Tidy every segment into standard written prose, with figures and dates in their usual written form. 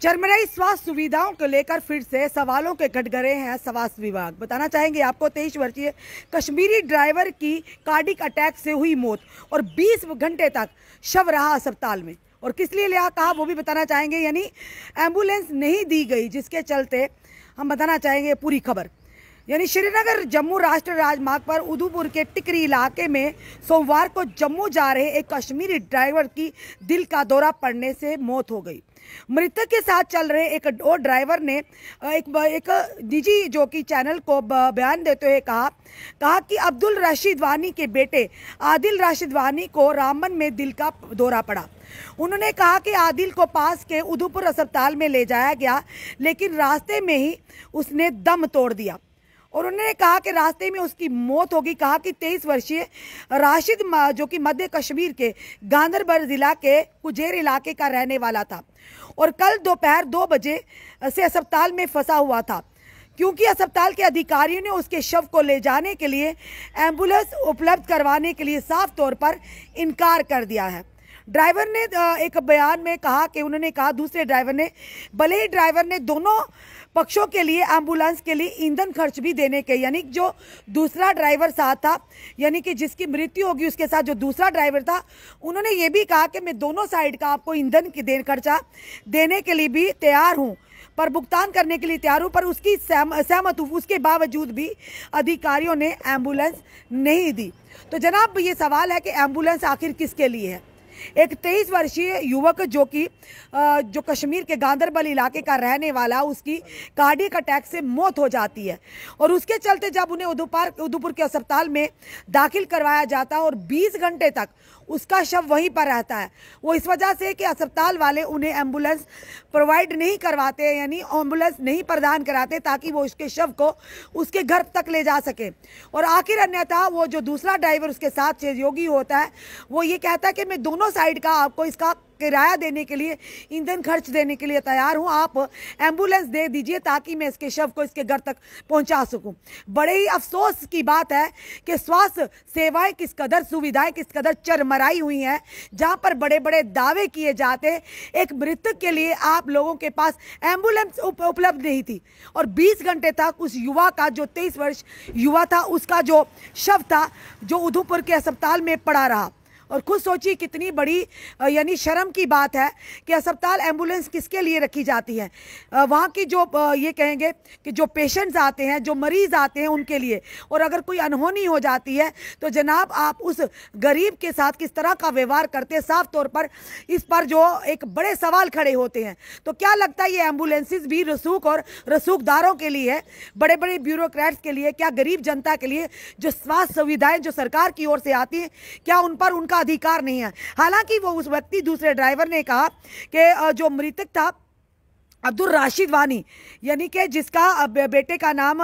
चरमराई स्वास्थ्य सुविधाओं को लेकर फिर से सवालों के कटघरे हैं स्वास्थ्य विभाग। बताना चाहेंगे आपको 23 वर्षीय कश्मीरी ड्राइवर की कार्डिक अटैक से हुई मौत और 20 घंटे तक शव रहा अस्पताल में। और किस लिए लिया कहा वो भी बताना चाहेंगे, यानी एम्बुलेंस नहीं दी गई, जिसके चलते हम बताना चाहेंगे पूरी खबर। यानी श्रीनगर जम्मू राष्ट्रीय राजमार्ग पर उधमपुर के टिकरी इलाके में सोमवार को जम्मू जा रहे एक कश्मीरी ड्राइवर की दिल का दौरा पड़ने से मौत हो गई। मृतक के साथ चल रहे एक और ड्राइवर ने एक निजी जो कि चैनल को बयान देते हुए कहा कि अब्दुल राशिद वानी के बेटे आदिल राशिद वानी को रामबन में दिल का दौरा पड़ा। उन्होंने कहा कि आदिल को पास के उधमपुर अस्पताल में ले जाया गया, लेकिन रास्ते में ही उसने दम तोड़ दिया और उन्होंने कहा कि रास्ते में उसकी मौत होगी। कहा कि 23 वर्षीय राशिद जो कि मध्य कश्मीर के गांदरबल जिला के कुजेर इलाके का रहने वाला था और कल दोपहर 2 बजे से अस्पताल में फंसा हुआ था, क्योंकि अस्पताल के अधिकारियों ने उसके शव को ले जाने के लिए एम्बुलेंस उपलब्ध करवाने के लिए साफ तौर पर इनकार कर दिया है। ड्राइवर ने एक बयान में कहा कि उन्होंने कहा दूसरे ड्राइवर ने, भले ही ड्राइवर ने दोनों पक्षों के लिए एम्बुलेंस के लिए ईंधन खर्च भी देने के, यानी जो दूसरा ड्राइवर साथ था, यानी कि जिसकी मृत्यु होगी उसके साथ जो दूसरा ड्राइवर था, उन्होंने ये भी कहा कि मैं दोनों साइड का आपको ईंधन की खर्चा देने के लिए भी तैयार हूँ, पर भुगतान करने के लिए तैयार हूँ, पर उसकी सहमत हूँ। उसके बावजूद भी अधिकारियों ने एम्बुलेंस नहीं दी। तो जनाब ये सवाल है कि एम्बुलेंस आखिर किसके लिए है। एक 23 वर्षीय युवक जो कश्मीर के गांदरबल इलाके का रहने वाला, उसकी कार्डियक अटैक से मौत हो जाती है और उसके चलते जब उन्हें उधमपुर के अस्पताल में दाखिल करवाया जाता है और 20 घंटे तक उसका शव वहीं पर रहता है, वो इस वजह से कि अस्पताल वाले उन्हें एम्बुलेंस प्रोवाइड नहीं करवाते, यानी एम्बुलेंस नहीं प्रदान कराते ताकि वो उसके शव को उसके घर तक ले जा सके। और आखिर अन्यथा वो जो दूसरा ड्राइवर उसके साथ सहयोगी होता है, वो ये कहता है कि मैं दोनों साइड का आपको इसका किराया देने के लिए, ईंधन खर्च देने के लिए तैयार हूं, आप एम्बुलेंस दे दीजिए ताकि मैं इसके शव को इसके घर तक पहुंचा सकूं। बड़े ही अफसोस की बात है कि स्वास्थ्य सेवाएं किस कदर, सुविधाएं किस कदर चरमराई हुई हैं, जहां पर बड़े बड़े दावे किए जाते, एक मृतक के लिए आप लोगों के पास एम्बुलेंस उपलब्ध नहीं थी और 20 घंटे तक उस युवा का, जो 23 वर्ष युवा था, उसका जो शव था जो उधमपुर के अस्पताल में पड़ा रहा। और खुद सोचिए कितनी बड़ी यानी शर्म की बात है कि अस्पताल एम्बुलेंस किसके लिए रखी जाती है, वहाँ की जो ये कहेंगे कि जो पेशेंट्स आते हैं, जो मरीज आते हैं, उनके लिए। और अगर कोई अनहोनी हो जाती है तो जनाब आप उस गरीब के साथ किस तरह का व्यवहार करते हैं, साफ तौर पर इस पर जो एक बड़े सवाल खड़े होते हैं। तो क्या लगता है ये एम्बुलेंसेज भी रसूख और रसूखदारों के लिए है, बड़े बड़े ब्यूरोक्रेट्स के लिए, क्या गरीब जनता के लिए जो स्वास्थ्य सुविधाएं जो सरकार की ओर से आती हैं, क्या उन पर उनका अधिकार नहीं है। हालांकि वो उस व्यक्ति, दूसरे ड्राइवर ने कहा कि जो मृतक था अब्दुल राशिद वानी, यानी कि जिसका बेटे का नाम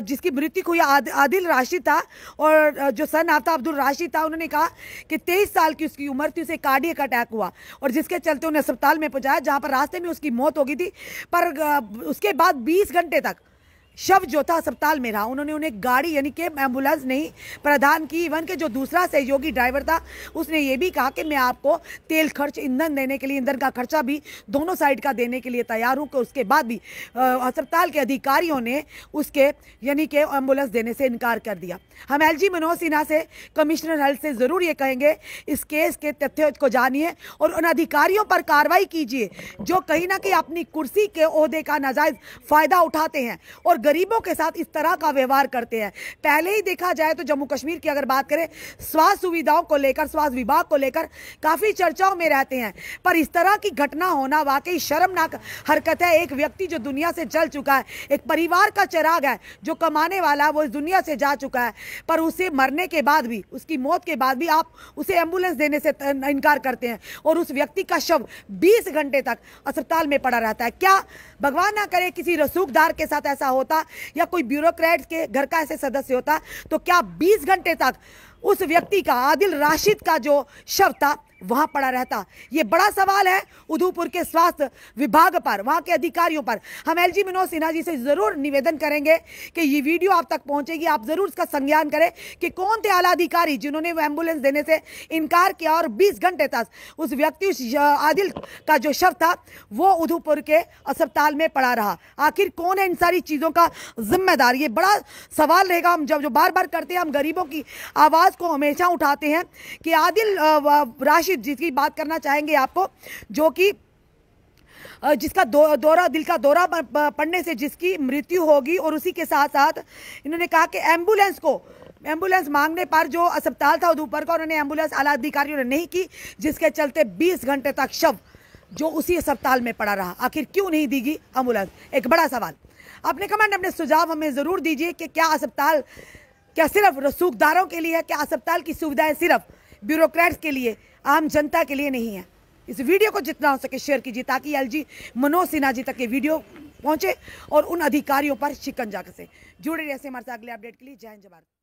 जिसकी मृत्यु हुई आदिल राशिद था और जो सन आता अब्दुल राशिद था, उन्होंने कहा कि 23 साल की उसकी उम्र थी, उसे कार्डियक अटैक हुआ और जिसके चलते उन्हें अस्पताल में पहुंचाया, जहां पर रास्ते में उसकी मौत हो गई थी। पर उसके बाद 20 घंटे तक शव जो था अस्पताल में रहा। उन्होंने उन्हें गाड़ी यानी कि एम्बुलेंस नहीं प्रदान की। इवन के जो दूसरा सहयोगी ड्राइवर था, उसने ये भी कहा कि मैं आपको तेल खर्च, ईंधन देने के लिए, ईंधन का खर्चा भी दोनों साइड का देने के लिए तैयार हूँ। कि उसके बाद भी अस्पताल के अधिकारियों ने उसके यानी कि एम्बुलेंस देने से इनकार कर दिया। हम LG मनोज सिन्हा से, कमिश्नर हेल्थ से ज़रूर ये कहेंगे, इस केस के तथ्यों को जानिए और उन अधिकारियों पर कार्रवाई कीजिए जो कहीं ना कहीं अपनी कुर्सी के ओहदे का नाजायज फ़ायदा उठाते हैं और गरीबों के साथ इस तरह का व्यवहार करते हैं। पहले ही देखा जाए तो जम्मू कश्मीर की अगर बात करें, स्वास्थ्य सुविधाओं को लेकर, स्वास्थ्य विभाग को लेकर काफ़ी चर्चाओं में रहते हैं, पर इस तरह की घटना होना वाकई शर्मनाक हरकत है। एक व्यक्ति जो दुनिया से जल चुका है, एक परिवार का चिराग है, जो कमाने वाला है, वो इस दुनिया से जा चुका है, पर उसे मरने के बाद भी, उसकी मौत के बाद भी आप उसे एम्बुलेंस देने से इनकार करते हैं और उस व्यक्ति का शव 20 घंटे तक अस्पताल में पड़ा रहता है। क्या भगवान ना करे किसी रसूखदार के साथ ऐसा होता या कोई ब्यूरोक्रेट के घर का ऐसे सदस्य होता, तो क्या 20 घंटे तक उस व्यक्ति का, आदिल राशिद का जो शव था, वहां पड़ा रहता। ये बड़ा सवाल है उधमपुर के स्वास्थ्य विभाग पर, वहां के अधिकारियों पर। हम एलजी मनोज सिन्हा जी से जरूर निवेदन करेंगे कि ये वीडियो आप तक पहुंचेगी, आप जरूर इसका संज्ञान करें कि कौन थे आला अधिकारी जिन्होंने वो एम्बुलेंस देने से इनकार किया और 20 घंटे तक उस व्यक्ति, उस आदिल का जो शव था वो उधमपुर के अस्पताल में पड़ा रहा। आखिर कौन है इन सारी चीजों का जिम्मेदार? ये बड़ा सवाल रहेगा। हम जो बार बार करते हैं, हम गरीबों की आवाज को हमेशा उठाते हैं कि आदिल राशिद, जिसकी बात करना चाहेंगे आपको, जो कि जिसका दिल का दौरा पड़ने से जिसकी मृत्यु होगी, और उसी के साथ साथ इन्होंने कहा कि एम्बुलेंस मांगने पर जो अस्पताल था उधमपुर का, उन्होंने एम्बुलेंस आला अधिकारियों ने नहीं की, जिसके चलते 20 घंटे तक शव जो उसी अस्पताल में पड़ा रहा। आखिर क्यों नहीं दी गई एम्बुलेंस? एक बड़ा सवाल। अपने कमेंट, अपने सुझाव हमें जरूर दीजिए कि क्या अस्पताल क्या सिर्फ रसूखदारों के लिए है? क्या अस्पताल की सुविधाएं सिर्फ ब्यूरोक्रेट्स के लिए, आम जनता के लिए नहीं है? इस वीडियो को जितना हो सके शेयर कीजिए ताकि एलजी मनोज सिन्हा जी तक ये वीडियो पहुंचे और उन अधिकारियों पर शिकंजा कसे। जुड़े रहिए हमारे साथ अगले अपडेट के लिए। जय हिंद, जय भारत।